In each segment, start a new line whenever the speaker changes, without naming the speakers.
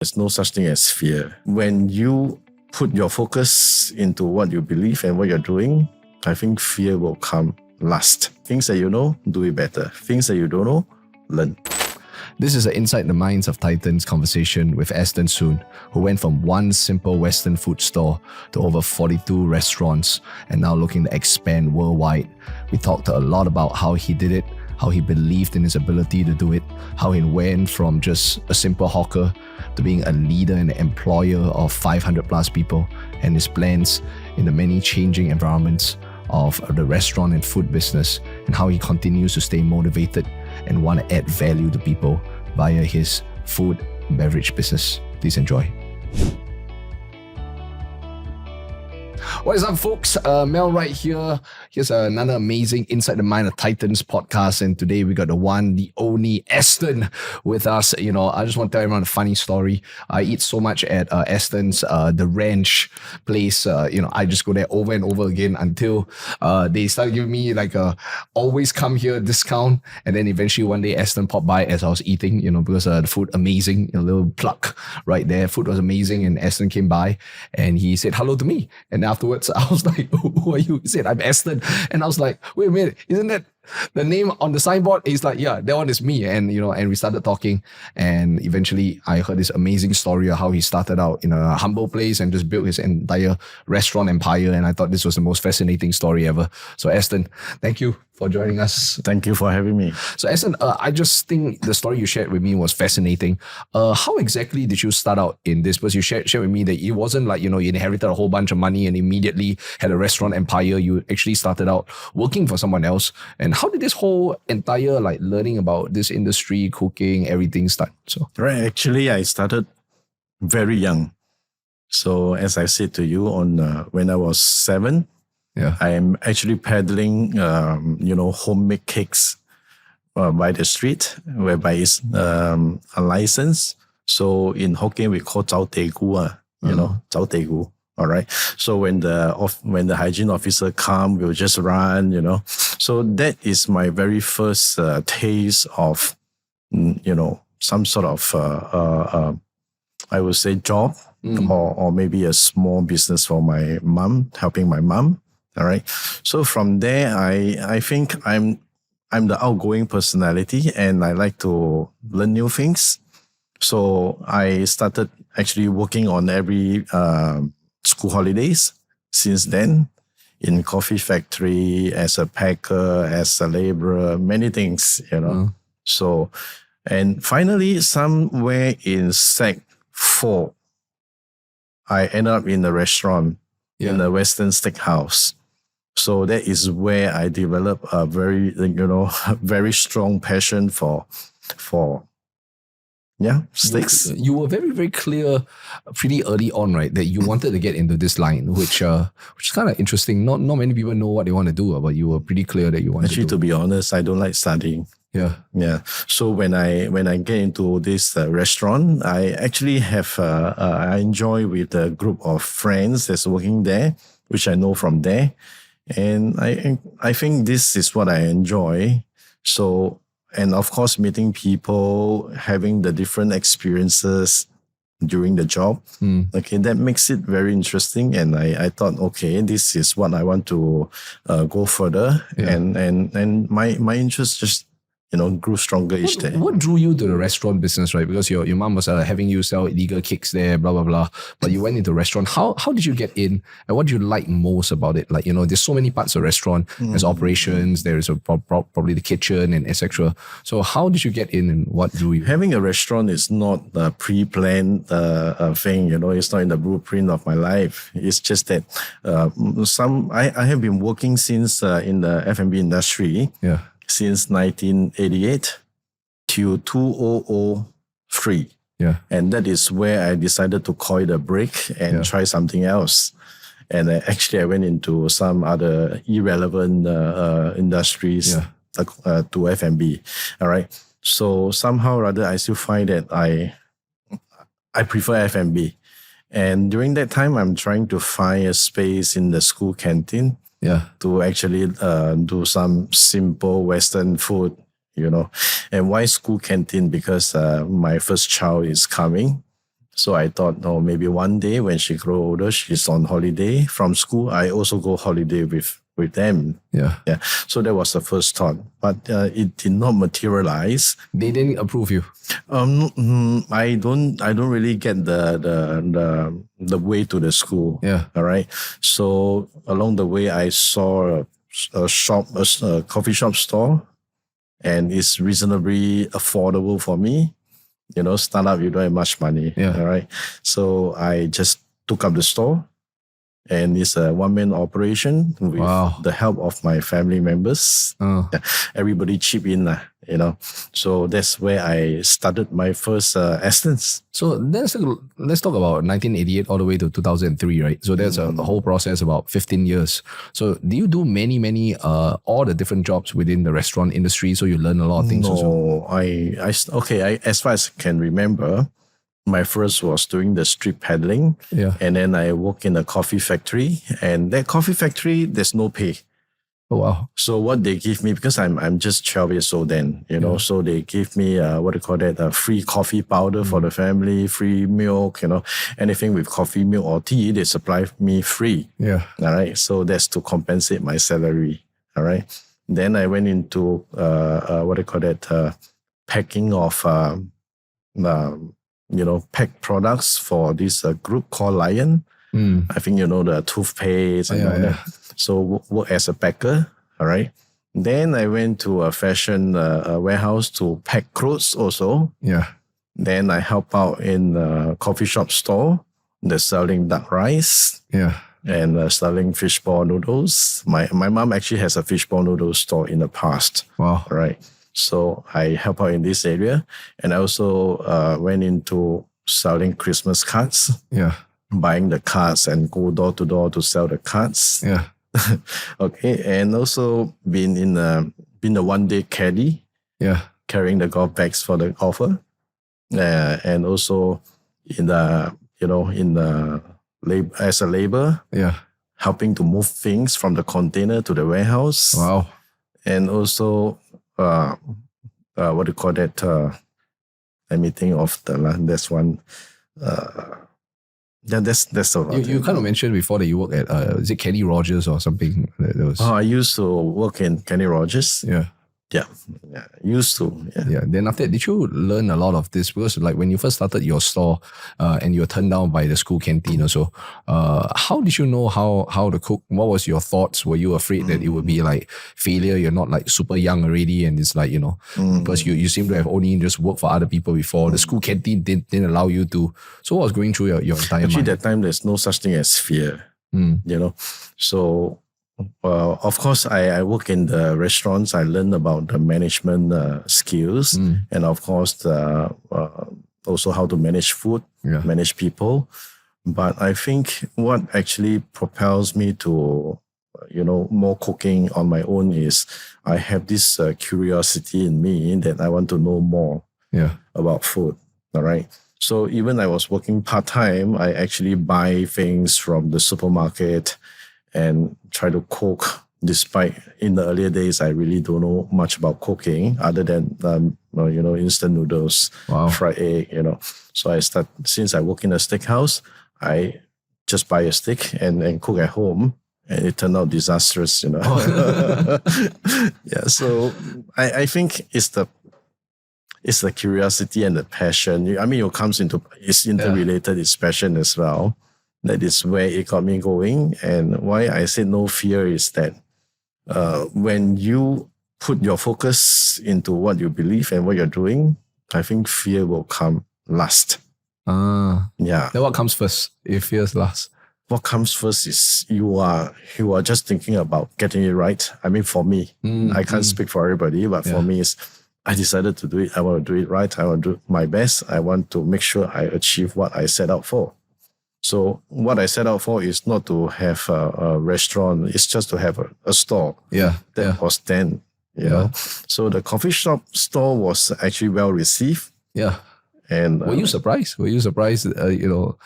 There's no such thing as fear. When you put your focus into what you believe and what you're doing, I think fear will come last. Things that you know, do it better. Things that you don't know, learn.
This is an Inside the Minds of Titans conversation with Aston Soon, who went from one simple Western food store to over 42 restaurants and now looking to expand worldwide. We talked a lot about how he did it, how he believed in his ability to do it, how he went from just a simple hawker to being a leader and an employer of 500 plus people, and his plans in the many changing environments of the restaurant and food business, and how he continues to stay motivated and want to add value to people via his food and beverage business. Please enjoy. What is up, folks? Mel right here. Here's another amazing Inside the Mind of Titans podcast. And today we got the one, the only Aston with us. You know, I just want to tell everyone a funny story. I eat so much at Aston's, the ranch place. I just go there over and over again until they started giving me like a always come here discount. And then eventually one day Aston popped by as I was eating, because the food amazing, a little plug right there. Food was amazing. And Aston came by and he said hello to me. And afterwards, I was like, who are you? He said, I'm Aston. And I was like, wait a minute, isn't that the name on the signboard? He's like, yeah, that one is me. And, and we started talking. And eventually I heard this amazing story of how he started out in a humble place and just built his entire restaurant empire. And I thought this was the most fascinating story ever. So Aston, thank you for joining us.
Thank you for having me.
So Aston, I just think the story you shared with me was fascinating. How exactly did you start out in this? Because you shared with me that it wasn't like, you inherited a whole bunch of money and immediately had a restaurant empire. You actually started out working for someone else. And how did this whole entire learning about this industry, cooking, everything start?
Right, actually I started very young. So as I said to you, when I was 7, I am actually peddling, homemade cakes by the street, whereby it's unlicensed. So in Hokkien, we call Zhao Tei Gu, Zhao Tei Gu. All right. So when the hygiene officer come, we'll just run, So that is my very first taste of, some sort of, I would say job or maybe a small business for my mom, helping my mom. All right. So from there, I think I'm the outgoing personality and I like to learn new things. So I started actually working on every school holidays since then, in coffee factory, as a packer, as a laborer, many things, So, and finally, somewhere in Sec 4, I ended up in a restaurant, in a Western steakhouse. So that is where I developed a very, very strong passion for steaks.
You were very, very clear pretty early on, right, that you wanted to get into this line, which is kind of interesting. Not many people know what they want to do, but you were pretty clear that you wanted
to be honest, I don't like studying.
Yeah.
So when I get into this restaurant, I actually have I enjoy with a group of friends that's working there, which I know from there, and I think this is what I enjoy. So, and of course, meeting people, having the different experiences during the job. Okay, that makes it very interesting. And I thought, okay, this is what I want to go further. And my interest just grew stronger each day.
What drew you to the restaurant business, right? Because your mom was having you sell illegal cakes there, blah, blah, blah. But you went into restaurant. How did you get in? And what do you like most about it? There's so many parts of restaurant. There's operations, there is probably the kitchen and etc. So how did you get in and what drew you?
Having a restaurant is not a pre-planned thing, it's not in the blueprint of my life. It's just that I have been working since in the F&B industry. Since 1988 till 2003. And that is where I decided to call it a break and try something else. And I went into some other irrelevant industries to F&B. All right. So somehow or other, I still find that I prefer F&B. And during that time, I'm trying to find a space in the school canteen to actually do some simple Western food, And why school canteen? Because my first child is coming. So I thought, oh, maybe one day when she grow older, she's on holiday from school, I also go holiday with them.
Yeah.
Yeah. So that was the first thought, but it did not materialize.
They didn't approve you.
I don't really get the way to the school.
Yeah.
All right. So along the way, I saw a coffee shop store, and it's reasonably affordable for me. You know, startup, you don't have much money.
Yeah.
All right. So I just took up the store, and it's a one-man operation with the help of my family members.
Oh.
Everybody chip in, you know. So that's where I started my first Astons.
So let's talk about 1988 all the way to 2003, right? So there's a whole process about 15 years. So do you do many all the different jobs within the restaurant industry? So you learn a lot of things.
No, as far as I can remember, my first was doing the street peddling.
Yeah.
And then I work in a coffee factory. And that coffee factory, there's no pay.
Oh, wow.
So what they give me, because I'm just 12 years old then, you know, so they give me, free coffee powder for the family, free milk, you know, anything with coffee, milk or tea, they supply me free.
Yeah.
All right. So that's to compensate my salary. All right. Then I went into, packing of, packed products for this group called Lion. I think you know the toothpaste and all that. So work as a packer, all right. Then I went to a fashion warehouse to pack clothes also.
Yeah.
Then I help out in a coffee shop store. They're selling duck rice.
Yeah.
And selling fishball noodles. My mom actually has a fishball noodle store in the past.
Wow.
All right. So I help out in this area. And I also went into selling Christmas cards.
Yeah.
Buying the cards and go door to door to sell the cards.
Yeah.
Okay. And also been a one-day caddy.
Yeah.
Carrying the golf bags for the golfer. And also as a labor.
Yeah.
Helping to move things from the container to the warehouse.
Wow.
And also let me think of that's one. That's all right.
You kind of mentioned before that you work at is it Kenny Rogers or something?
I used to work in Kenny Rogers.
Yeah.
Yeah, used to.
Yeah. Then after that, did you learn a lot of this? Because like when you first started your store and you were turned down by the school canteen or so, how did you know how to cook? What was your thoughts? Were you afraid that it would be like failure? You're not like super young already and it's like, because you seem to have only just worked for other people before. The school canteen didn't allow you to. So what was going through your entire
Actually,
mind?
that time there's no such thing as fear, So of course, I work in the restaurants. I learn about the management skills, and of course, also how to manage food, manage people. But I think what actually propels me to, more cooking on my own is I have this curiosity in me that I want to know more about food. All right. So even I was working part-time, I actually buy things from the supermarket and try to cook. Despite in the earlier days, I really don't know much about cooking other than, instant noodles, fried egg, So since I work in a steakhouse, I just buy a steak and cook at home. And it turned out disastrous, Yeah, so I think it's the curiosity and the passion. I mean, it's interrelated, it's passion as well. That is where it got me going. And why I said no fear is that when you put your focus into what you believe and what you're doing, I think fear will come last. Yeah.
Then what comes first if fear's last?
What comes first is you are just thinking about getting it right. I mean, for me, I can't speak for everybody, but for me, I decided to do it. I want to do it right. I want to do my best. I want to make sure I achieve what I set out for. So what I set out for is not to have a restaurant. It's just to have a store. That was then, you know. So the coffee shop store was actually well received.
Yeah.
And
were you surprised? Were you surprised? Did you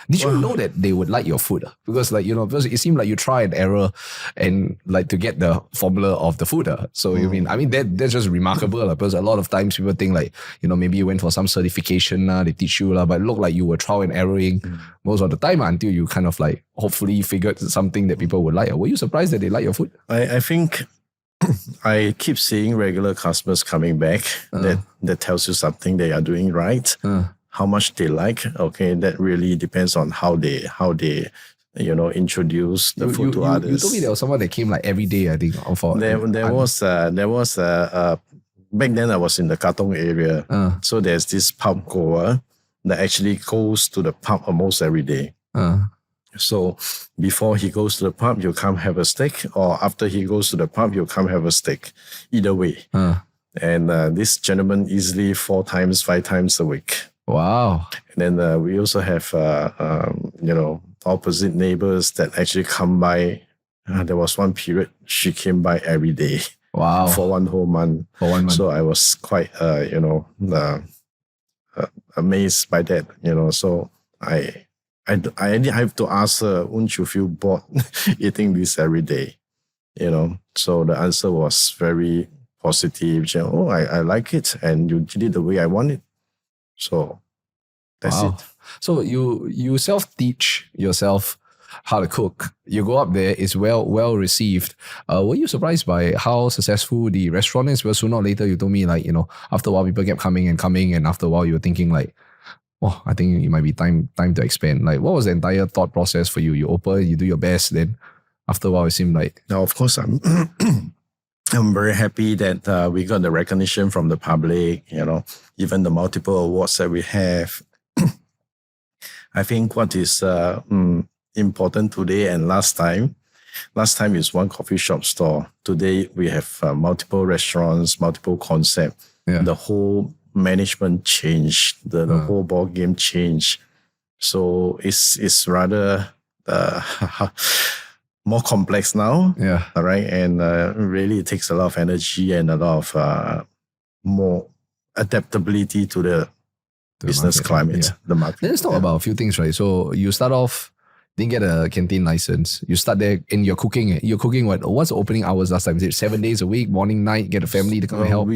know that they would like your food? Because because it seemed like you try and error, and like to get the formula of the food. So that's just remarkable. Because a lot of times people think like maybe you went for some certification, they teach you but it looked like you were trial and erroring most of the time until you kind of like hopefully figured something that people would like. Were you surprised that they like your food?
I think I keep seeing regular customers coming back. That tells you something they are doing right. How much they like. Okay, that really depends on how they introduce the food to others.
You told me there was someone that came like every day. I think
there was back then I was in the Katong area. So there's this pub goer that actually goes to the pub almost every day. So before he goes to the pub, you come have a steak, or after he goes to the pub, you come have a steak. Either way. And this gentleman easily 4 times, 5 times a week.
Wow.
And then we also have, opposite neighbors that actually come by. There was one period she came by every day.
Wow.
For 1 whole month.
For 1 month.
So I was quite, amazed by that. So I have to ask her, wouldn't you feel bored eating this every day? So the answer was very positive. She, I like it, and you did it the way I want it. So that's it.
So you self-teach yourself how to cook. You go up there, it's well received. Were you surprised by how successful the restaurant is? Well, sooner or later you told me after a while people kept coming, and after a while you were thinking I think it might be time to expand. Like, what was the entire thought process for you? You open, you do your best, then after a while it seemed like...
Now, of course, I'm very happy that we got the recognition from the public, even the multiple awards that we have. I think what is important today and last time is one coffee shop store. Today we have multiple restaurants, multiple concepts.
Yeah.
The whole management changed, the whole ball game changed. So it's rather more complex now.
Yeah.
All right. And really it takes a lot of energy and a lot of more adaptability to the business climate, the market.
Let's talk about a few things, right? So you start off, didn't get a canteen license. You start there and you're cooking. You're cooking what's the opening hours last time? Is it 7 days a week, morning, night, get a family to come and help?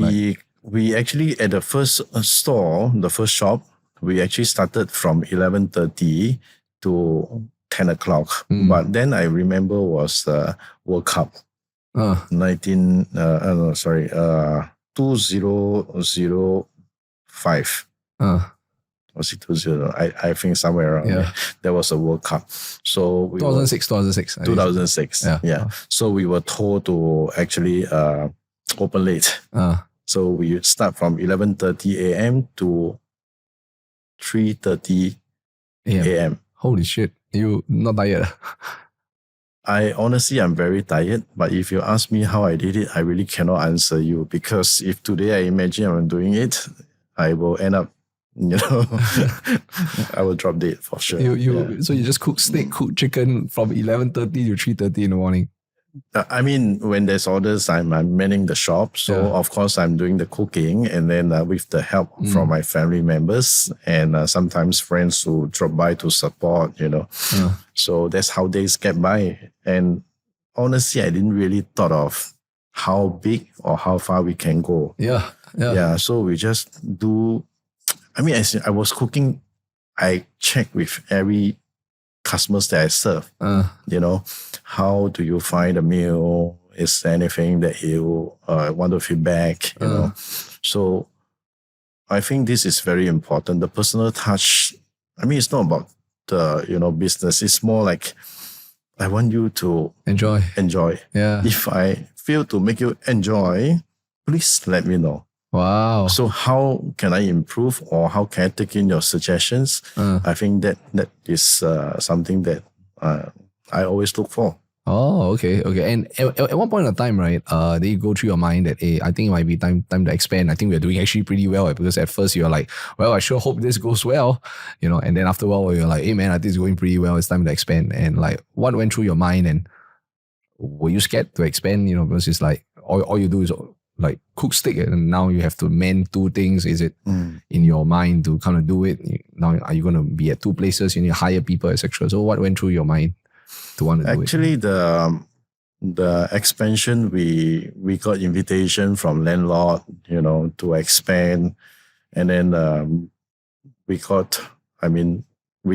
We actually, at the first store, the first shop, we actually started from 11:30 to 10 o'clock. But then I remember was World Cup. 2005. Was it 20? I think somewhere around there. There was a World Cup. So
2006.
2006. Yeah. So we were told to actually open late. So we start from 11:30 a.m. to 3:30 a.m.
Holy shit. You not tired?
I'm very tired. But if you ask me how I did it, I really cannot answer you. Because if today I imagine I'm doing it, I will end up, I will drop dead for sure.
So you just cook steak, cook chicken from 11:30 to 3:30 in the morning?
I mean, when there's orders, I'm manning the shop. So, of course, I'm doing the cooking. And then with the help from my family members and sometimes friends who drop by to support, So that's how days get by. And honestly, I didn't really thought of how big or how far we can go.
Yeah.
So we just do... I mean, as I was cooking, I check with every customers that I serve. How do you find a meal? Is there anything that you want to feedback? So I think this is very important. The personal touch. I mean, it's not about the business. It's more like I want you to
enjoy. Yeah.
If I fail to make you enjoy, please let me know.
Wow.
So how can I improve, or how can I take in your suggestions? I think that is something that I always look for.
Oh, okay. And at one point in time, right, they go through your mind that, hey, I think it might be time to expand. I think we're doing actually pretty well, because at first you're like, well, I sure hope this goes well, and then after a while you're like, hey man, I think it's going pretty well. It's time to expand. And like, what went through your mind, and were you scared to expand? Because it's like all you do is like cook steak and now you have to mend two things? Is it in your mind to kind of do it? Now, are you going to be at two places? You need to hire people, etc. So what went through your mind to want to do it?
Actually, the expansion, we got invitation from landlord, to expand. And then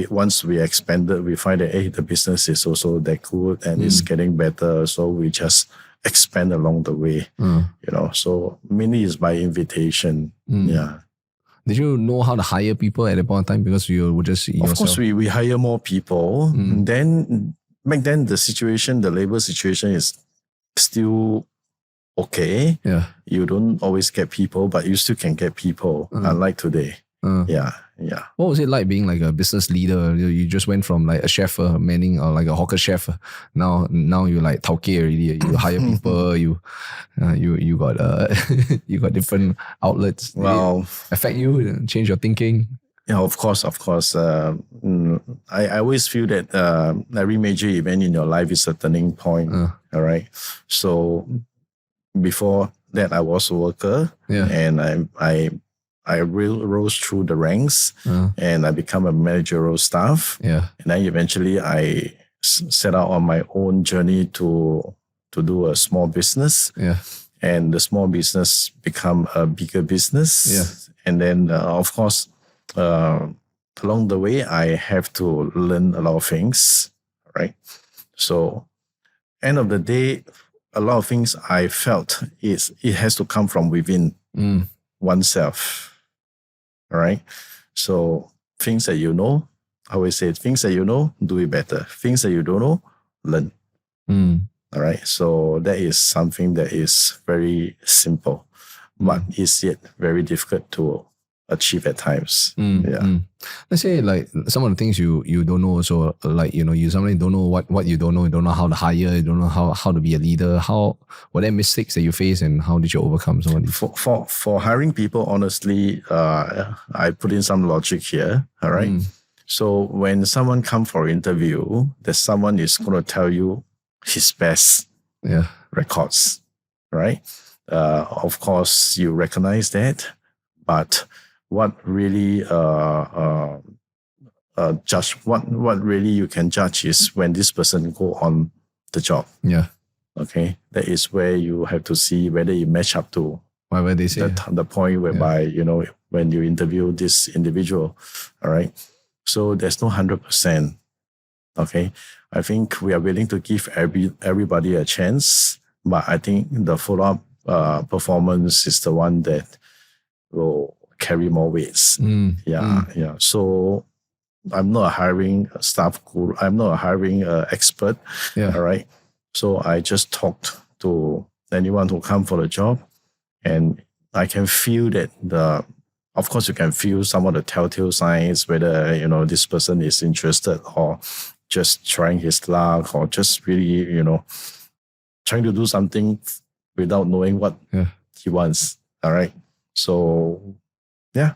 once we expanded, we find that, hey, the business is also that good and it's getting better. So we just expand along the way, So mainly is by invitation. Yeah.
Did you know how to hire people at that point in time? Because you would just yourself?
Of course, we hire more people. Then back then, the labor situation is still okay.
Yeah.
You don't always get people, but you still can get people, unlike today. Yeah.
What was it like being like a business leader? You just went from like a chef, manning, or like a hawker chef. Now you're like tauke already. You hire people. You got you got different outlets.
Well,
did it affect you? Change your thinking?
Yeah, of course. I always feel that every major event in your life is a turning point. All right. So before that, I was a worker, and I rose through the ranks, and I become a managerial staff.
Yeah.
And then eventually I set out on my own journey to do a small business.
Yeah.
And the small business become a bigger business.
Yeah.
And then, of course, along the way, I have to learn a lot of things, right? So, end of the day, a lot of things I felt it has to come from within oneself, all right? So, things that you know, I always say, things that you know, do it better. Things that you don't know, learn. All right? So, that is something that is very simple, but is yet very difficult to achieve at times.
Let's say like some of the things you don't know, so like you suddenly don't know what you don't know how to hire, you don't know how to be a leader. How were there mistakes that you faced and how did you overcome some of these?
For hiring people, honestly, I put in some logic here. All right. So when someone comes for interview, that someone is going to tell you his best records, right? Of course, you recognize that, but what really what really you can judge is when this person go on the job.
Yeah.
Okay. That is where you have to see whether you match up to
whatever they say.
The point whereby, when you interview this individual. All right. So there's no 100%. Okay. I think we are willing to give everybody a chance, but I think the follow-up performance is the one that will carry more weights. Yeah. So I'm not hiring a staff guru. I'm not hiring an expert.
Yeah.
All right. So I just talked to anyone who come for the job, and I can feel that of course you can feel some of the telltale signs, whether, this person is interested or just trying his luck or just really, trying to do something without knowing what he wants. All right. So, yeah.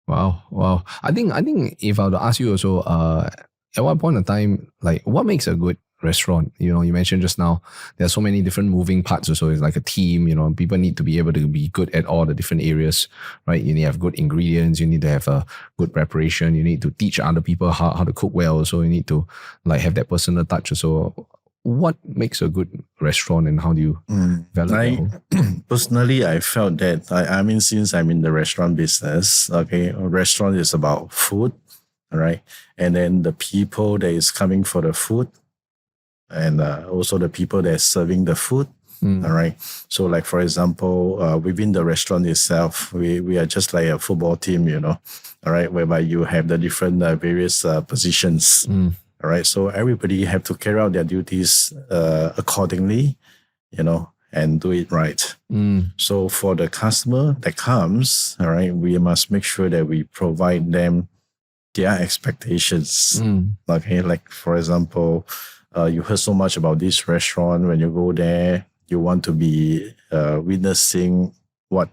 Wow. I think if I were to ask you also, at one point in time, like what makes a good restaurant? You mentioned just now, there are so many different moving parts also. It's like a team, people need to be able to be good at all the different areas, right? You need to have good ingredients. You need to have a good preparation. You need to teach other people how to cook well. So you need to like have that personal touch. So what makes a good restaurant and how do you develop
Personally, I felt that, since I'm in the restaurant business, okay, a restaurant is about food, all right? And then the people that is coming for the food and also the people that are serving the food, all right? So like, for example, within the restaurant itself, we are just like a football team, all right, whereby you have the different various positions. All right, so everybody have to carry out their duties accordingly, and do it right. So for the customer that comes, all right, we must make sure that we provide them their expectations. Okay, like for example, you heard so much about this restaurant. When you go there, you want to be witnessing what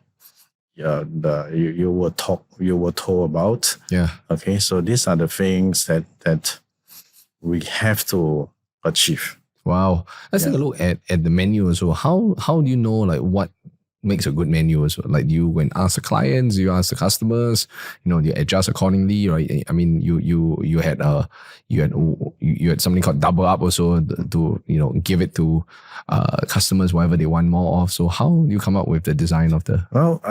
you were told about.
Yeah.
Okay, so these are the things that we have to achieve.
Wow. Let's take a look at the menu. So how do you know like what makes a good menu as well? Like, you go and ask the clients, you ask the customers, you adjust accordingly, right? I mean, you had something called double up also to give it to customers whatever they want more of. So how do you come up with the design of the?
Well,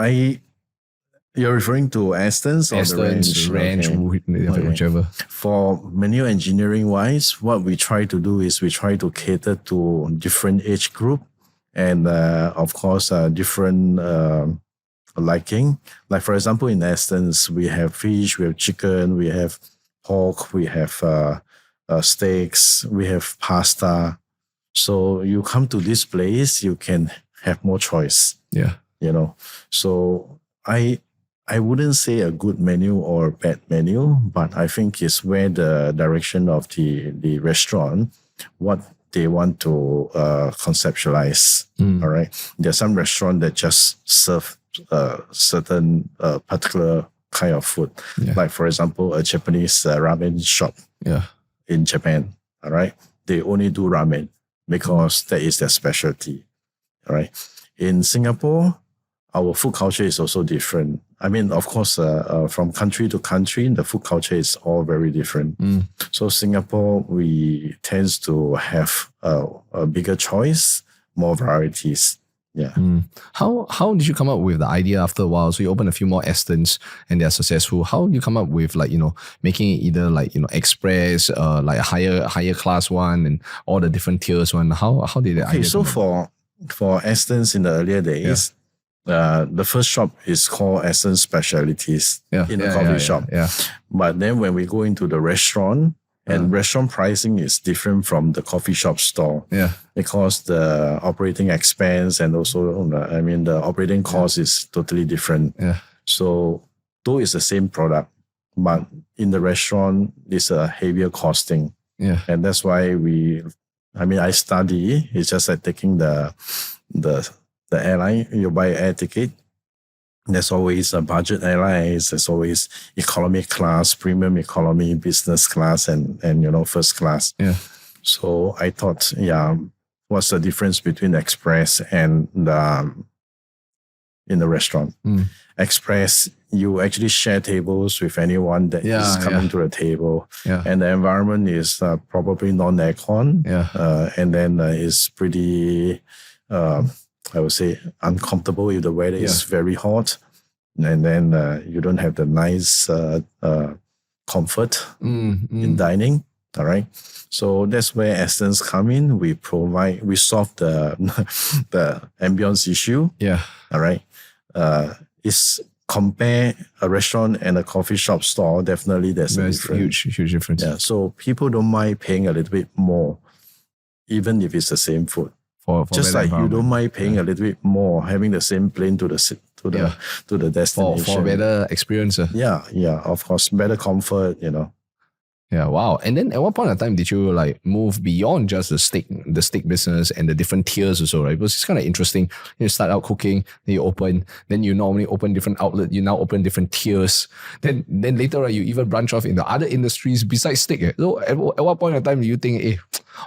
you're referring to Aston's or the range?
Whichever.
For menu engineering wise, what we try to do is we try to cater to different age group and of course different liking. Like for example, in Aston's, we have fish, we have chicken, we have pork, we have steaks, we have pasta. So you come to this place, you can have more choice.
Yeah.
So I wouldn't say a good menu or bad menu, but I think it's where the direction of the restaurant, what they want to conceptualize. All right. There's some restaurant that just serve certain particular kind of food. Yeah. Like for example, a Japanese ramen shop in Japan. All right. They only do ramen because that is their specialty. All right. In Singapore, our food culture is also different. I mean, of course, from country to country, the food culture is all very different. So Singapore, we tends to have a bigger choice, more varieties. Yeah.
How did you come up with the idea after a while? So you open a few more Astons and they're successful. How do you come up with making it either express, like a higher class one and all the different tiers one? How did that idea
so for Astons in the earlier days, the first shop is called Aston Specialties in a coffee shop. Yeah. But then when we go into the restaurant, and restaurant pricing is different from the coffee shop store. Yeah. Because the operating expense and also, the operating cost is totally different. Yeah. So though it's the same product, but in the restaurant, it's a heavier costing. Yeah. And that's why I study, it's just like taking the airline, you buy an air ticket. There's always a budget airlines. There's always economy class, premium economy, business class, and first class. Yeah. So I thought, what's the difference between express and in the restaurant? Express, you actually share tables with anyone that is coming to the table, and the environment is probably non-aircon, and then it's pretty. I would say uncomfortable if the weather is very hot, and then you don't have the nice comfort in dining. All right, so that's where Aston's come in. We solve the ambience issue. Yeah. All right. It's compare a restaurant and a coffee shop store. Definitely, there's a difference.
Huge difference.
Yeah. So people don't mind paying a little bit more, even if it's the same food. For just like you don't mind paying a little bit more, having the same plane to the destination.
For better experience.
Yeah, of course, better comfort,
Yeah, wow. And then at what point in time did you move beyond just the steak business and the different tiers also, right? Because it's kind of interesting. You start out cooking, then you normally open different outlets, you now open different tiers. Then later you even branch off into other industries besides steak. So at what point in time do you think,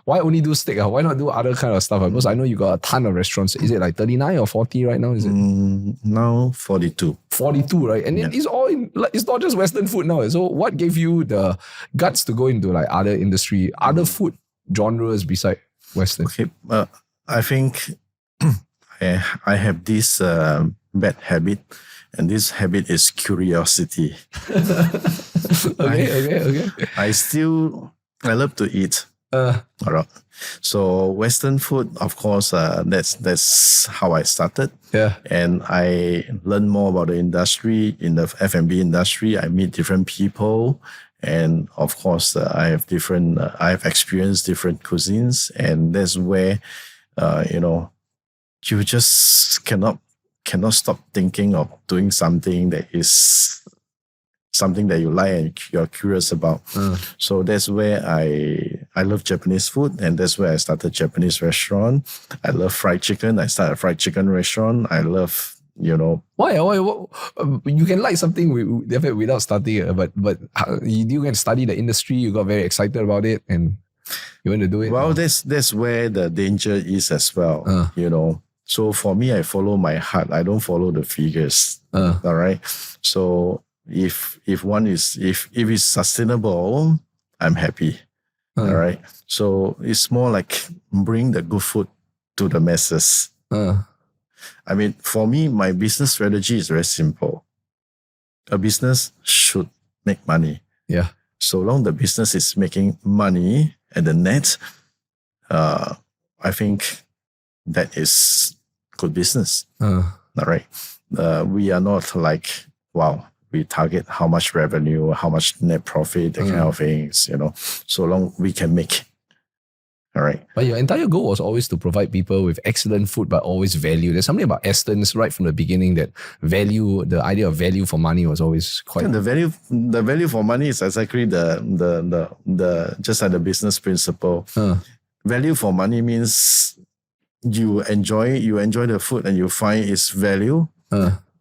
why only do steak? Why not do other kind of stuff? Because I know you got a ton of restaurants. Is it 39 or 40 right now? Is it?
Now 42.
42, right? And it's all it's not just Western food now. So what gave you the guts to go into other industry, other food genres beside Western?
Okay, I think I have this bad habit, and this habit is curiosity.
Okay.
I love to eat. All right. So Western food, of course, that's how I started. Yeah. And I learned more about the industry, in the F&B industry. I meet different people. And of course, I have experienced different cuisines. And that's where, you just cannot stop thinking of doing something that is something that you like and you're curious about. So that's where I love Japanese food, and that's where I started Japanese restaurant. I love fried chicken. I started a fried chicken restaurant. I love,
Why? You can like something without studying, but you can study the industry. You got very excited about it, and you want to do it.
Well, that's where the danger is as well. So for me, I follow my heart. I don't follow the figures. All right. So if it's sustainable, I'm happy. All right. So it's more like bring the good food to the masses. I mean, for me, my business strategy is very simple. A business should make money.
Yeah.
So long the business is making money at the net, I think that is good business. All right. We are not like, wow, we target how much revenue, how much net profit, that kind of things, so long we can make. All right.
But your entire goal was always to provide people with excellent food, but always value. There's something about Aston's right from the beginning that value, the idea of value for money was always quite.
And the value for money is exactly the just like the business principle. Value for money means you enjoy the food and you find its value.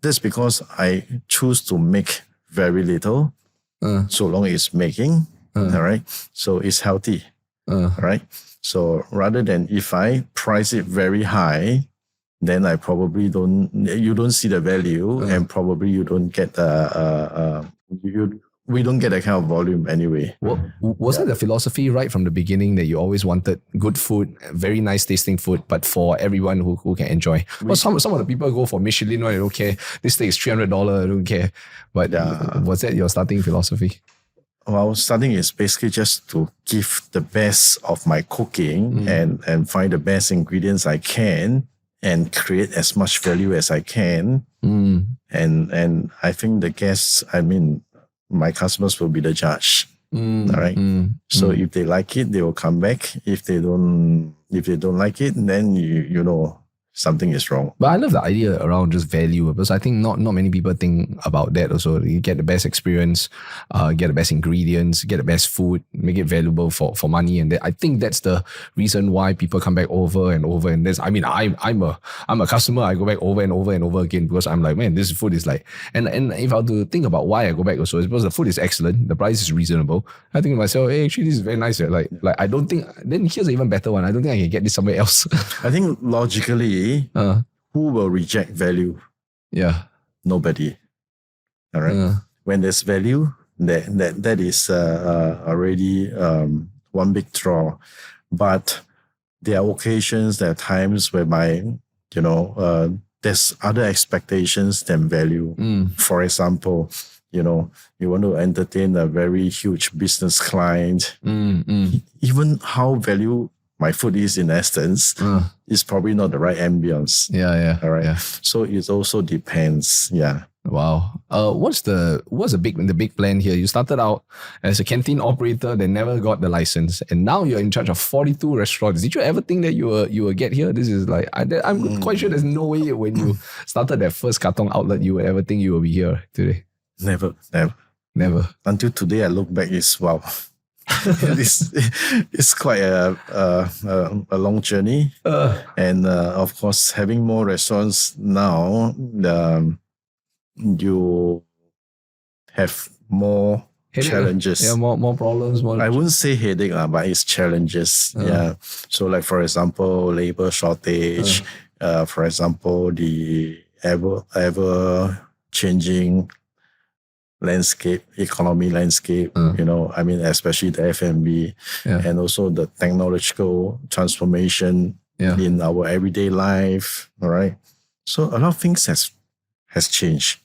That's because I choose to make very little, so long it's making. All right. So it's healthy. All right. So rather than if I price it very high, then I probably you don't see the value and probably you don't get we don't get that kind of volume anyway.
Was it the philosophy right from the beginning that you always wanted good food, very nice tasting food, but for everyone who can enjoy? Well, some of the people go for Michelin, I don't care. This steak is $300, I don't care. But was that your starting philosophy?
Well, starting is basically just to give the best of my cooking and find the best ingredients I can and create as much value as I can. And I think the guests, my customers will be the judge. All right. So if they like it, they will come back. If they don't like it, then you know something is wrong.
But I love the idea around just value, because I think not many people think about that also. You get the best experience, get the best ingredients, get the best food, make it valuable for money. And I think that's the reason why people come back over and over. And I'm a customer. I go back over and over and over again because I'm like, man, this food is like, and if I were to think about why I go back also, it's because the food is excellent, the price is reasonable. I think to myself, hey, actually this is very nice. Like I don't think, then here's an even better one. I don't think I can get this somewhere else.
I think logically, who will reject value?
Yeah.
Nobody. All right. When there's value, that is already one big draw. But there are occasions, there are times whereby, there's other expectations than value. For example, you want to entertain a very huge business client. Even how value my food is in Aston's, is probably not the right ambience.
Yeah.
All right.
Yeah.
So it also depends. Yeah.
Wow. What's the big plan here? You started out as a canteen operator, then never got the license, and now you're in charge of 42 restaurants. Did you ever think that you will get here? This is like I'm quite sure there's no way when you started that first Katong outlet you would ever think you will be here today.
Never. Until today, I look back, it's wow. It's quite a long journey, and of course, having more restaurants now, you have more challenges.
Yeah, more problems.
I wouldn't say headache, but it's challenges. Yeah. So, like for example, labor shortage. For example, the ever changing economy landscape, especially the F&B, and also the technological transformation in our everyday life. All right. So a lot of things has changed.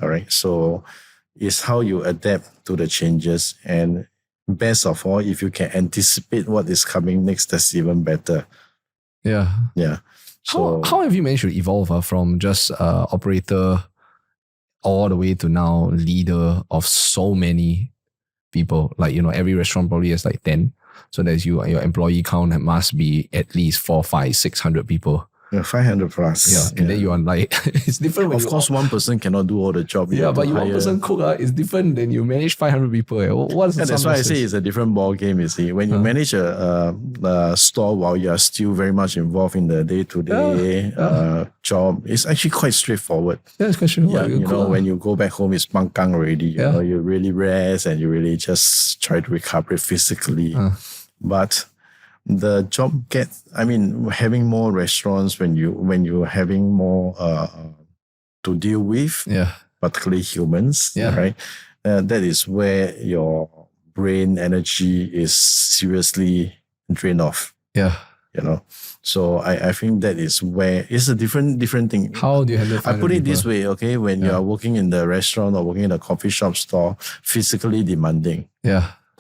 All right. So it's how you adapt to the changes, and best of all, if you can anticipate what is coming next, that's even better.
Yeah.
Yeah. So
how have you managed to evolve from just operator all the way to now leader of so many people? Like, every restaurant probably has like 10. So there's your employee count that must be at least 400, 500, 600 people.
500 plus.
Yeah, and then you are like, it's different.
Of course, one person cannot do all the job.
Yeah, but one person cook is different than you manage 500 people.
That's why I say it's a different ball game. You see, when you manage a store while you are still very much involved in the day-to-day job, it's actually quite straightforward.
Yeah, it's quite straightforward.
Yeah, when you go back home, it's pangkang already. You really rest and you really just try to recover physically. But the job having more restaurants when you're having more to deal with, particularly humans, right? That is where your brain energy is seriously drained off. So I think that is where it's a different thing.
How do you handle?
I put it this way, okay? When you are working in the restaurant or working in a coffee shop store, physically demanding.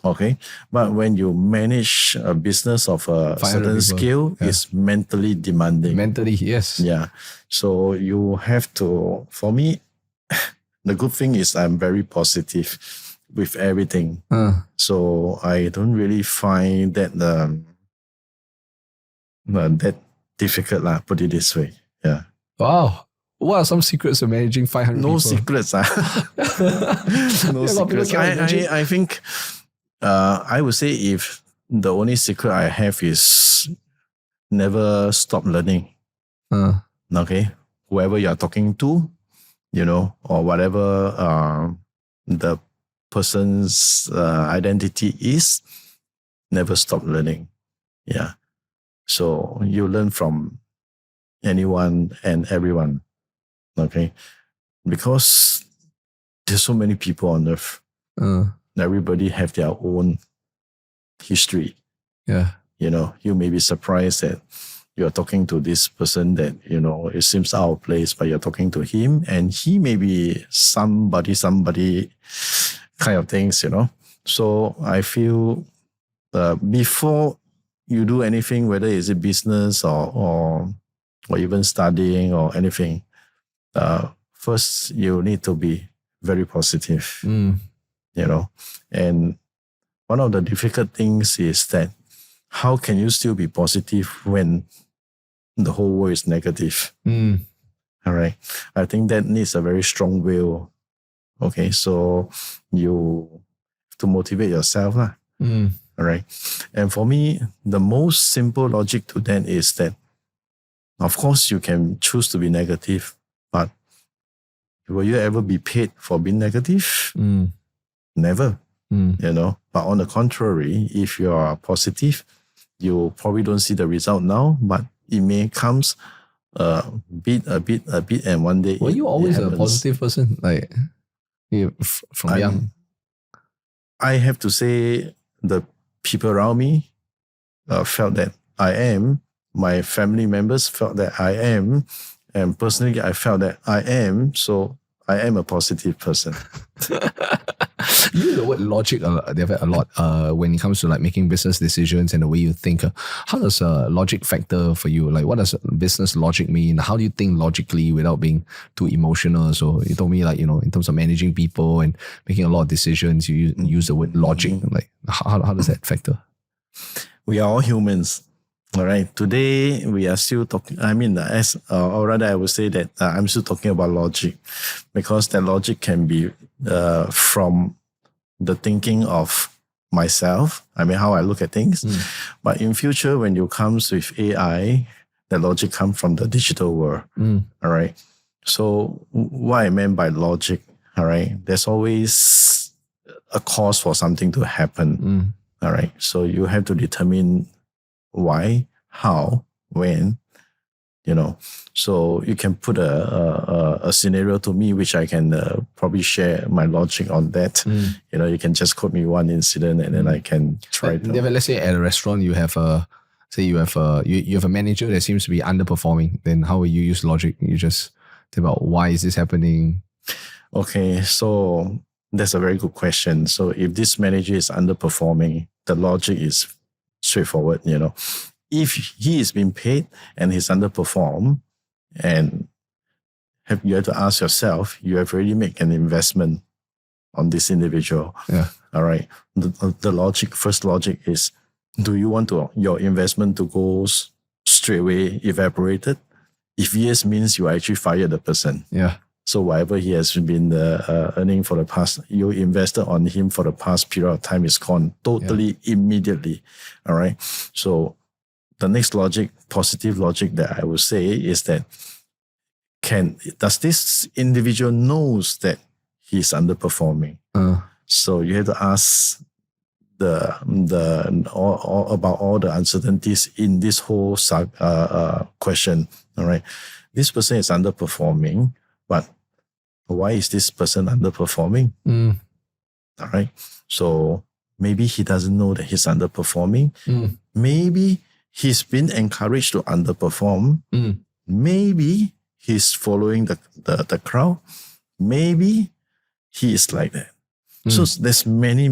Okay, but when you manage a business of a certain scale, it's mentally demanding.
Mentally, yes.
Yeah. So you have to, for me, the good thing is I'm very positive with everything. So I don't really find that that difficult, put it this way. Yeah.
Wow. What are some secrets of managing 500 people?
No secrets. No secrets. I think I would say if the only secret I have is never stop learning. Okay? Whoever you're talking to, or whatever the person's identity is, never stop learning. Yeah. So you learn from anyone and everyone. Okay? Because there's so many people on earth. Everybody have their own history. You may be surprised that you're talking to this person that, it seems out of place, but you're talking to him and he may be somebody kind of things, So I feel before you do anything, whether is it business or even studying or anything, first you need to be very positive. And one of the difficult things is that how can you still be positive when the whole world is negative? All right. I think that needs a very strong will. Okay. So you have to motivate yourself. All right. And for me, the most simple logic to that is that, of course, you can choose to be negative, but will you ever be paid for being negative? Never. But on the contrary, if you are positive, you probably don't see the result now, but it may comes a bit, and one day.
Were you always a positive person, like from young?
I have to say, the people around me felt that I am. My family members felt that I am, and personally, I felt that I am. So I am a positive person.
You use the word logic a lot when it comes to like making business decisions and the way you think. How does logic factor for you? Like, what does business logic mean? How do you think logically without being too emotional? So you told me, like, in terms of managing people and making a lot of decisions, you use the word logic. Like, how does that factor?
We are all humans. All right. Today we are still talking. Or rather, I would say that I'm still talking about logic, because that logic can be from the thinking of myself. How I look at things. But in future, when you comes with AI, the logic comes from the digital world. All right. So what I meant by logic, all right, there's always a cause for something to happen. All right. So you have to determine why, how, when, So you can put a scenario to me, which I can probably share my logic on that. You can just quote me one incident and then I can try to.
Let's say at a restaurant you have you have a manager that seems to be underperforming. Then how will you use logic? You just think about why is this happening?
Okay, so that's a very good question. So if this manager is underperforming, the logic is straightforward, If he is being paid and he's underperformed, and you have to ask yourself, you have already made an investment on this individual. All right. The first logic is, do you want your investment to go straight away evaporated? If yes, means you actually fired the person. So whatever he has been earning for the past, you invested on him for the past period of time is gone totally immediately. All right. So the next logic, positive logic that I would say is that does this individual knows that he's underperforming? So you have to ask about all the uncertainties in this whole question. All right, this person is underperforming, but why is this person underperforming? All right, so maybe he doesn't know that he's underperforming. Maybe he's been encouraged to underperform. Maybe he's following the crowd. Maybe he is like that. So there's many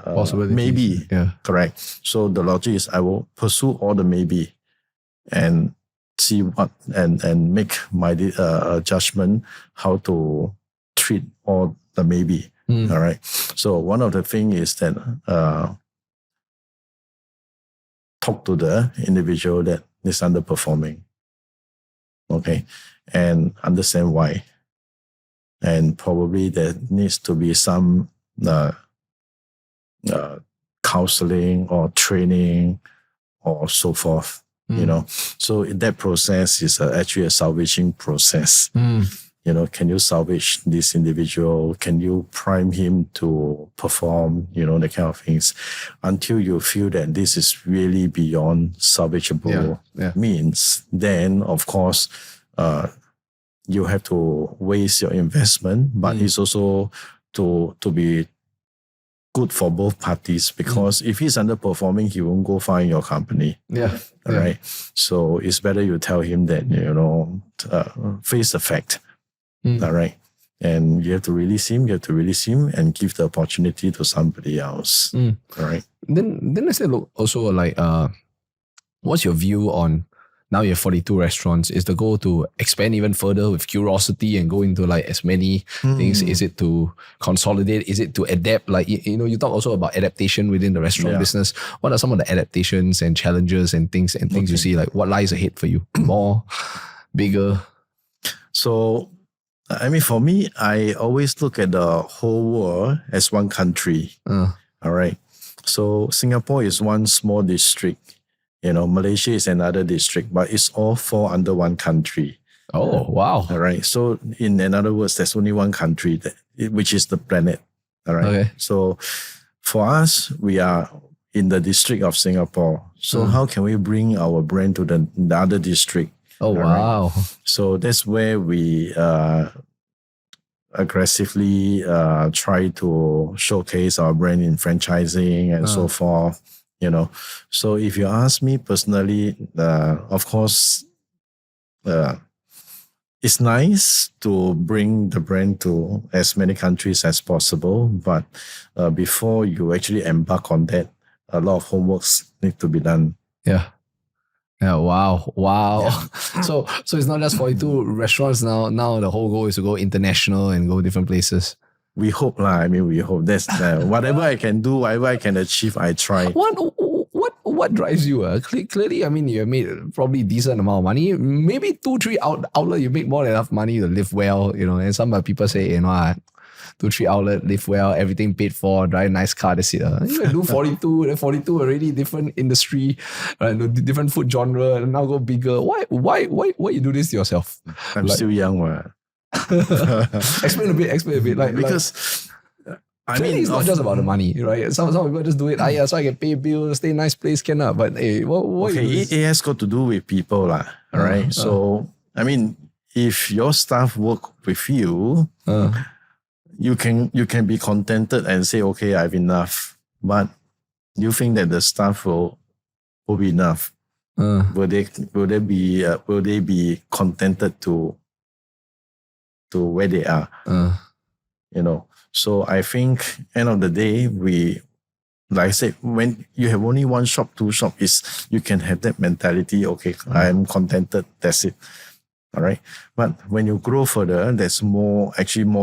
possibilities.
Maybe. Yeah. Correct. So the logic is I will pursue all the maybe and see what and make my judgment how to treat all the maybe. All right. So one of the things is that talk to the individual that is underperforming. Okay. And understand why. And probably there needs to be some counseling or training or so forth, So that process is actually a salvaging process. Can you salvage this individual? Can you prime him to perform, the kind of things until you feel that this is really beyond salvageable means. Then, of course, you have to waste your investment, but it's also to be good for both parties because if he's underperforming, he won't go far in your company.
Yeah.
All right. So it's better you tell him that, face the fact. All right. And you have to release him and give the opportunity to somebody else. All right.
Then I say, look, also like, what's your view on now you have 42 restaurants? Is the goal to expand even further with curiosity and go into like as many things? Is it to consolidate? Is it to adapt? Like, you talk also about adaptation within the restaurant business. What are some of the adaptations and challenges and things you see? Like what lies ahead for you? More, bigger?
So, for me, I always look at the whole world as one country. All right. So Singapore is one small district. Malaysia is another district, but it's all fall under one country.
Oh, wow.
All right. So in other words, there's only one country, which is the planet. All right.
Okay.
So for us, we are in the district of Singapore. So how can we bring our brand to the other district?
Oh, wow.
Right? So that's where we aggressively try to showcase our brand in franchising and so forth. So if you ask me personally, of course, it's nice to bring the brand to as many countries as possible. But before you actually embark on that, a lot of homeworks need to be done.
Yeah. Yeah. Wow. Yeah. So it's not just 42 restaurants now. Now the whole goal is to go international and go different places.
We hope we hope that's whatever I can do, whatever I can achieve, I try.
What drives you? Clearly, you have made probably decent amount of money. Maybe 2-3 outlet, you make more than enough money to live well, And some people say, 2-3 outlet, live well, everything paid for, drive a nice car, that's it. You can do 42, then 42 already different industry, different food genre, and now go bigger. Why you do this to yourself?
I'm still young,
Explain a bit.
Because
it's not just about the money, right? Some people just do it. So I can pay bills, stay in a nice place, cannot. But hey, what
it has got to do with people, all right? So if your staff work with you, you can be contented and say, okay, I have enough. But you think that the staff will be enough? Will they be contented to where they are? So I think end of the day, like I said, when you have only one shop, two shop, you can have that mentality. Okay, I'm contented. That's it. All right. But when you grow further, there's more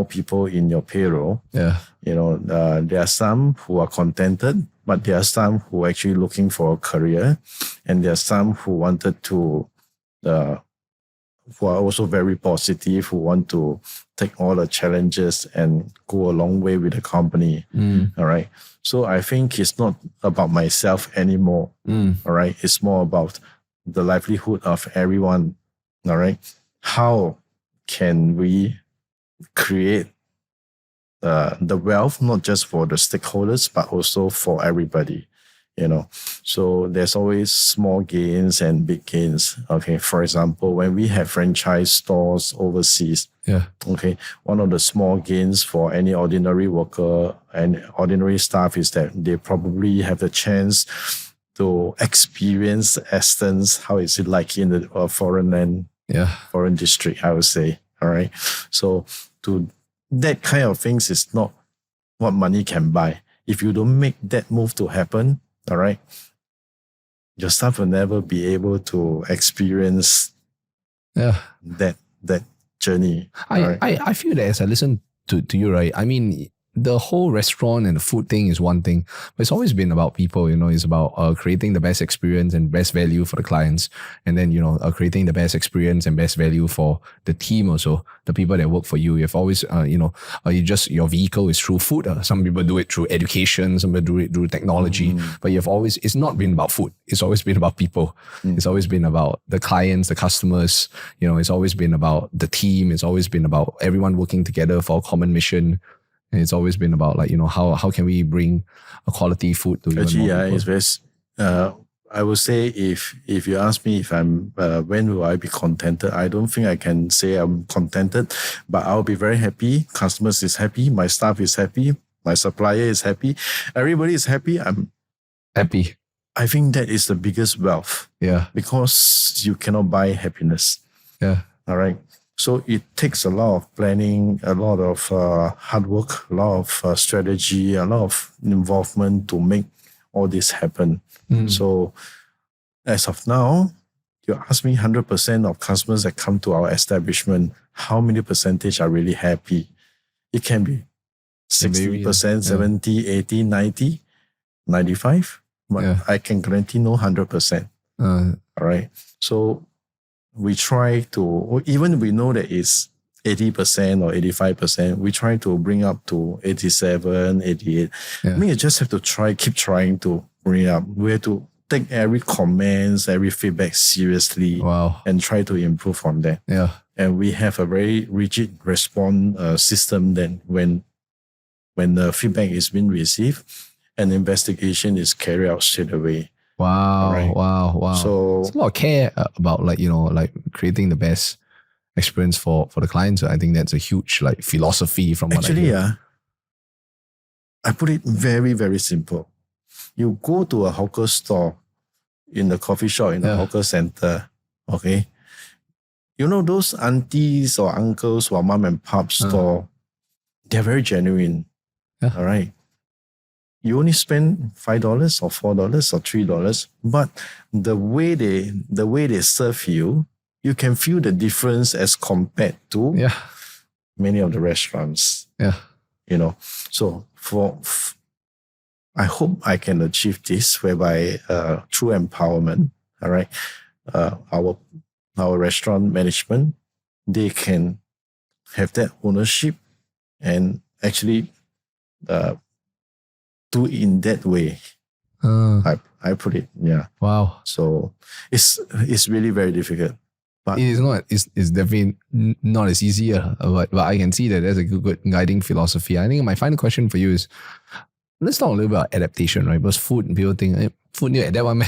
people in your payroll.
Yeah.
There are some who are contented, but there are some who are actually looking for a career, and there are some who wanted to, who are also very positive, who want to take all the challenges and go a long way with the company. All right. So I think it's not about myself anymore. All right. It's more about the livelihood of everyone. All right. How can we create the wealth, not just for the stakeholders, but also for everybody. So there's always small gains and big gains. Okay, for example, when we have franchise stores overseas, okay, one of the small gains for any ordinary worker and ordinary staff is that they probably have the chance to experience Aston's, how is it like in the foreign land, foreign district, I would say. All right. So to that kind of things is not what money can buy. If you don't make that move to happen, all right, your staff will never be able to experience that journey.
I feel that as I listen to you, right? I mean, the whole restaurant and the food thing is one thing, but it's always been about people, it's about creating the best experience and best value for the clients. And then, creating the best experience and best value for the team also, the people that work for you. You've always, your vehicle is through food. Some people do it through education, some people do it through technology, but it's not been about food. It's always been about people. It's always been about the clients, the customers, it's always been about the team. It's always been about everyone working together for a common mission. And it's always been about how can we bring a quality food to even more people?
It's very, I would say if you ask me if I'm when will I be contented, I don't think I can say I'm contented, but I'll be very happy. Customers is happy, my staff is happy, my supplier is happy, everybody is happy. I'm
happy.
I think that is the biggest wealth. Because you cannot buy happiness. All right. So it takes a lot of planning, a lot of hard work, a lot of strategy, a lot of involvement to make all this happen. So as of now, you ask me 100% of customers that come to our establishment, how many percentage are really happy? It can be 60%, 70, 80, 90, 95. But I can guarantee no 100%. All right. So we try to, even we know that it's 80% or 85%, we try to bring up to 87, 88. I mean, you just have to keep trying to bring it up. We have to take every comments, every feedback seriously and try to improve on that. And we have a very rigid response system that when the feedback is being received, an investigation is carried out straight away.
Wow. So it's a lot of care about creating the best experience for the clients. I think that's a huge philosophy from what I hear.
I put it very, very simple. You go to a hawker store in the coffee shop, in the hawker center, okay? Those aunties or uncles or mom and pop store, they're very genuine. All right. You only spend $5 or $4 or $3, but the way they serve you, you can feel the difference as compared to many of the restaurants. So I hope I can achieve this, whereby through empowerment, all right, our restaurant management, they can have that ownership and actually do it in that way. I put it,
Wow.
So it's really very difficult. But
it is not. It's definitely not as easy. But I can see that there's a good guiding philosophy. I think my final question for you is, let's talk a little bit about adaptation, right? Because food, people think food, that one,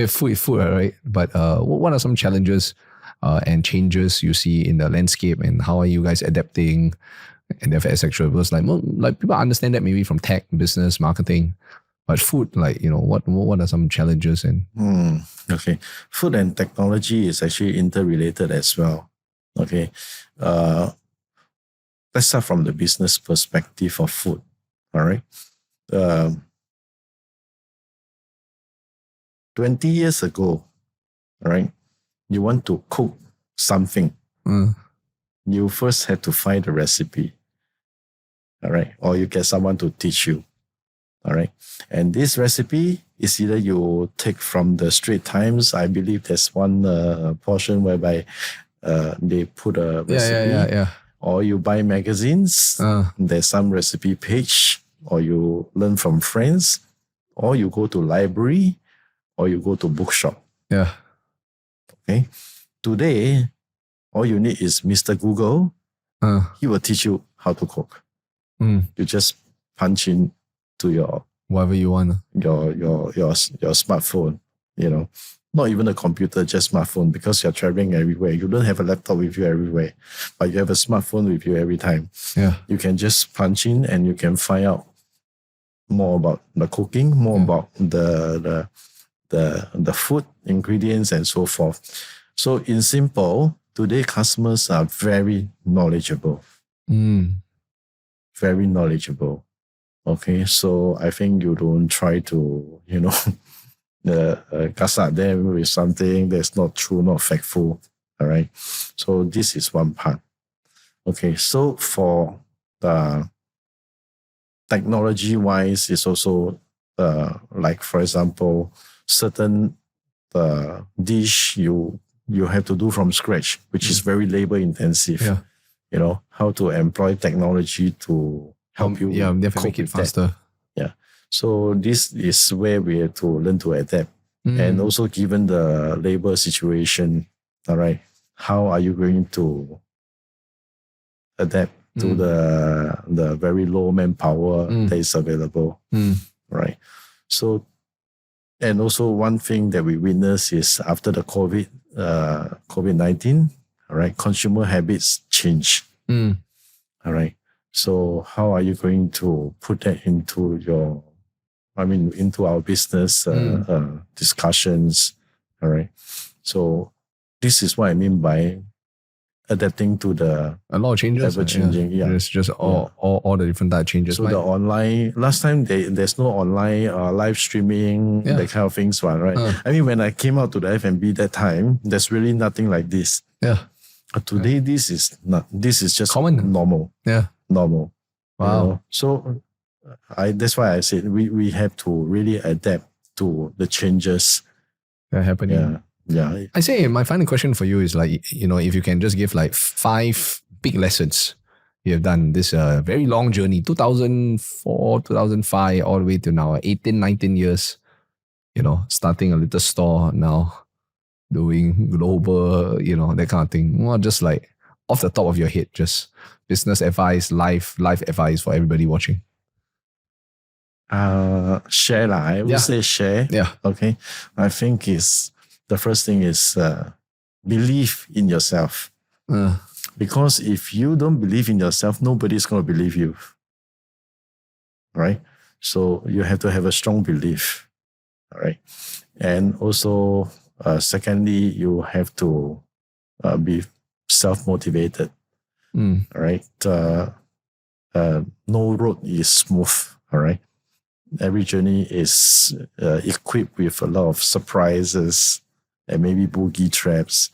food is food, right? But what are some challenges and changes you see in the landscape, and how are you guys adapting? And therefore, etc. Because people understand that maybe from tech, business, marketing, but food, what are some challenges and?
Okay, food and technology is actually interrelated as well. Okay, let's start from the business perspective of food. All right, 20 years ago, all right, you want to cook something. You first had to find the recipe, all right? Or you get someone to teach you, all right? And this recipe is either you take from the Straits Times. I believe there's one portion whereby they put a recipe. Or you buy magazines. There's some recipe page. Or you learn from friends. Or you go to library. Or you go to bookshop. Okay? Today, all you need is Mr. Google. He will teach you how to cook. You just punch in to your
whatever you want.
your smartphone, not even a computer, just smartphone, because you're traveling everywhere. You don't have a laptop with you everywhere, but you have a smartphone with you every time.
Yeah.
You can just punch in and you can find out more about the cooking, more about the food ingredients and so forth. So in simple, today customers are very knowledgeable. Very knowledgeable. Okay, so I think you don't try to, kasat them with something that's not true, not factful. All right. So this is one part. Okay, so for the technology-wise, it's also like, for example, certain dish you have to do from scratch, which is very labor intensive.
Yeah.
How to employ technology to help you
definitely make it faster.
Yeah. So this is where we have to learn to adapt. And also given the labor situation, all right, how are you going to adapt to the very low manpower that is available, right? So, and also one thing that we witness is after the COVID-19, all right, consumer habits change. All right. So how are you going to put that into into our business discussions? All right. So this is what I mean by adapting to the
a lot of changes,
ever changing. Yeah.
It's just all the different type of changes.
So the online, last time there's no online live streaming, that kind of things, right? I mean, when I came out to the F&B that time, there's really nothing like this.
Yeah.
But today, this is just
common,
normal.
Yeah.
Normal.
Wow.
So that's why I said we have to really adapt to the changes
that are happening.
Yeah.
I say my final question for you is like, if you can just give like 5 big lessons you have done this very long journey, 2004, 2005, all the way to now, 18, 19 years, starting a little store now, doing global, that kind of thing. Not just like off the top of your head, just business advice, life advice for everybody watching.
Share lah. I would say share.
Yeah.
Okay. I think the first thing is believe in yourself. Because if you don't believe in yourself, nobody's going to believe you. Right? So you have to have a strong belief. All right. And also, secondly, you have to be self-motivated. All right. No road is smooth. All right. Every journey is equipped with a lot of surprises and maybe boogie traps.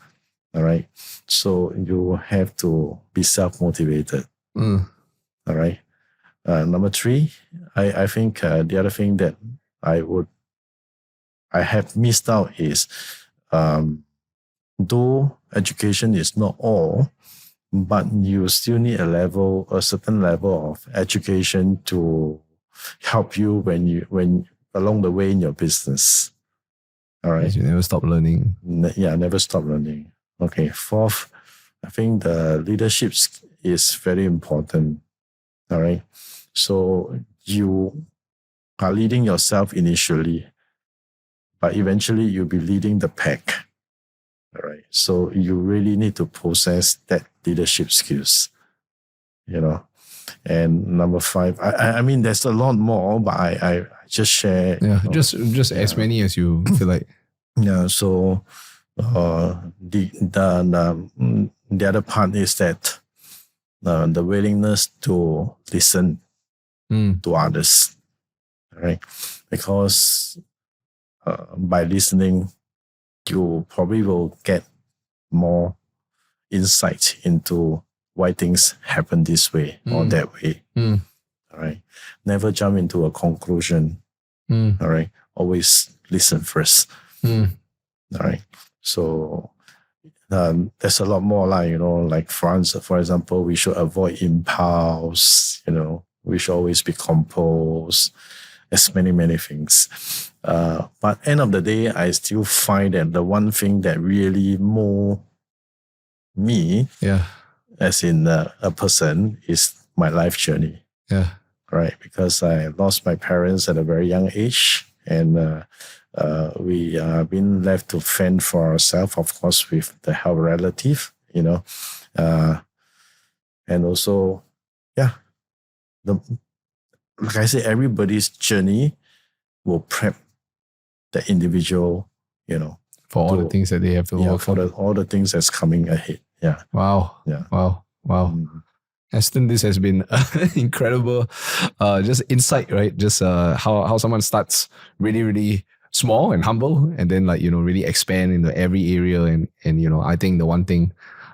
All right. So you have to be self-motivated. All right. Number 3, I think the other thing that I have missed out is, though education is not all, but you still need a certain level of education to help you when along the way in your business. All right.
You never stop learning.
Never stop learning. Okay. 4th, I think the leadership is very important. All right. So you are leading yourself initially, but eventually you'll be leading the pack. All right. So you really need to possess that leadership skills, And number 5, I mean, there's a lot more, but I just share.
Yeah, just as many as you feel like.
Yeah. So the other part is that the willingness to listen to others, right? Because by listening, you probably will get more insight into why things happen this way or that way. All right. Never jump into a conclusion. All right. Always listen first. All right. So there's a lot more like for example, we should avoid impulse, we should always be composed. There's many things. But end of the day, I still find that the one thing that really mold me, as in a person, is my life journey.
Yeah.
Right. Because I lost my parents at a very young age, and we been left to fend for ourselves, of course, with the help relative, and also, yeah, like I say, everybody's journey will prep the individual,
for all the things that they have to overcome.
For all the things that's coming ahead. Yeah.
Wow.
Yeah.
Wow. Aston, this has been incredible, just insight, right? Just how someone starts really, really small and humble, and then really expand into every area. And I think the one thing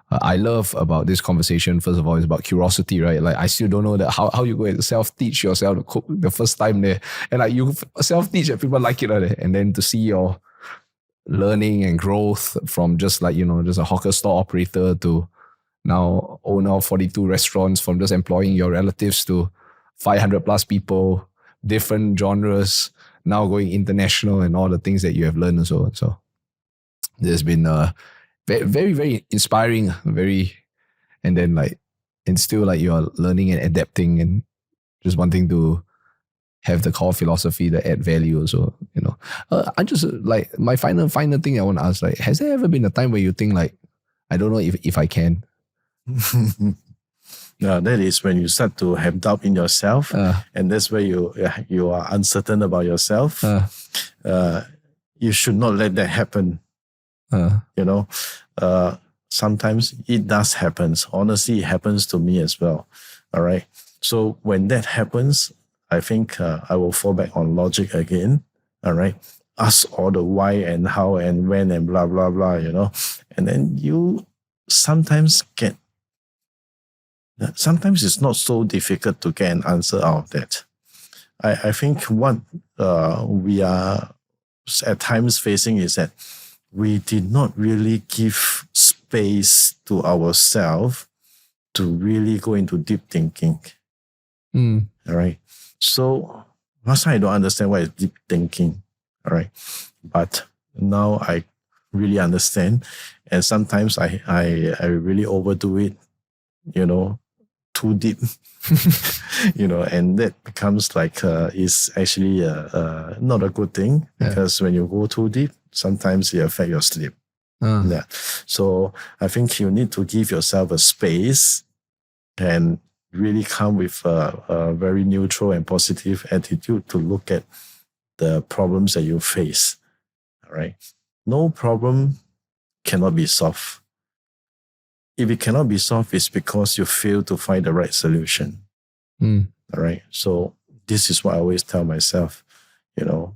I love about this conversation, first of all, is about curiosity, right? Like, I still don't know that how you go and self-teach yourself to cook the first time there, and you self-teach and people like it, right? And then to see your learning and growth from just just a hawker store operator to now owner of 42 restaurants, from just employing your relatives to 500 plus people, different genres, now going international, and all the things that you have learned also. So there's been very, very inspiring, and then and still you're learning and adapting and just wanting to have the core philosophy that add value also, I just my final thing I want to ask, has there ever been a time where you think I don't know if I can?
No, that is when you start to have doubt in yourself, and that's where you are uncertain about yourself. You should not let that happen. Sometimes it does happen. Honestly, it happens to me as well. All right. So when that happens, I think I will fall back on logic again. All right. Ask all the why and how and when and blah, blah, blah, and then you sometimes it's not so difficult to get an answer out of that. I think what we are at times facing is that we did not really give space to ourselves to really go into deep thinking. All right. So last time I don't understand what is deep thinking. All right. But now I really understand. And sometimes I really overdo it, too deep, and that becomes is actually not a good thing, because when you go too deep, sometimes it affects your sleep. Yeah. So I think you need to give yourself a space and really come with a very neutral and positive attitude to look at the problems that you face. All right. No problem cannot be solved. If it cannot be solved, it's because you fail to find the right solution. All right. So this is what I always tell myself. You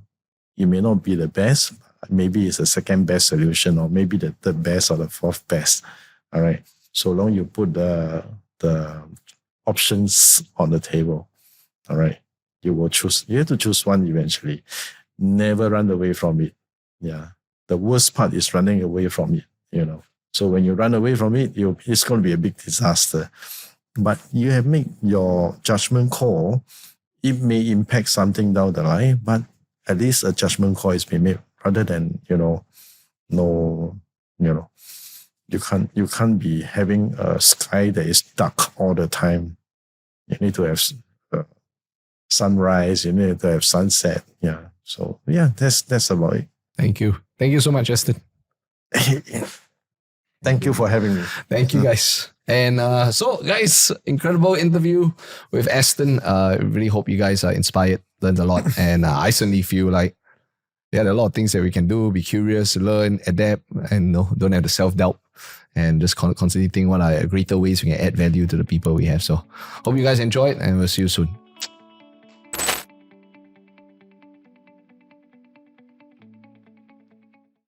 may not be the best. Maybe it's the second best solution, or maybe the third best or the fourth best. All right. So long you put the options on the table. All right. You will choose. You have to choose one eventually. Never run away from it. Yeah. The worst part is running away from it, So when you run away from it, it's going to be a big disaster. But you have made your judgment call. It may impact something down the line, but at least a judgment call is being made, rather than, you can't be having a sky that is dark all the time. You need to have sunrise. You need to have sunset. Yeah. So yeah, that's about it.
Thank you. Thank you so much, Aston.
Thank you for having me.
Thank you, guys. And so, guys, incredible interview with Aston. Really hope you guys are inspired, learned a lot. And I certainly feel like there are a lot of things that we can do, be curious, learn, adapt, and don't have the self-doubt. And just constantly think what are greater ways we can add value to the people we have. So hope you guys enjoyed, and we'll see you soon.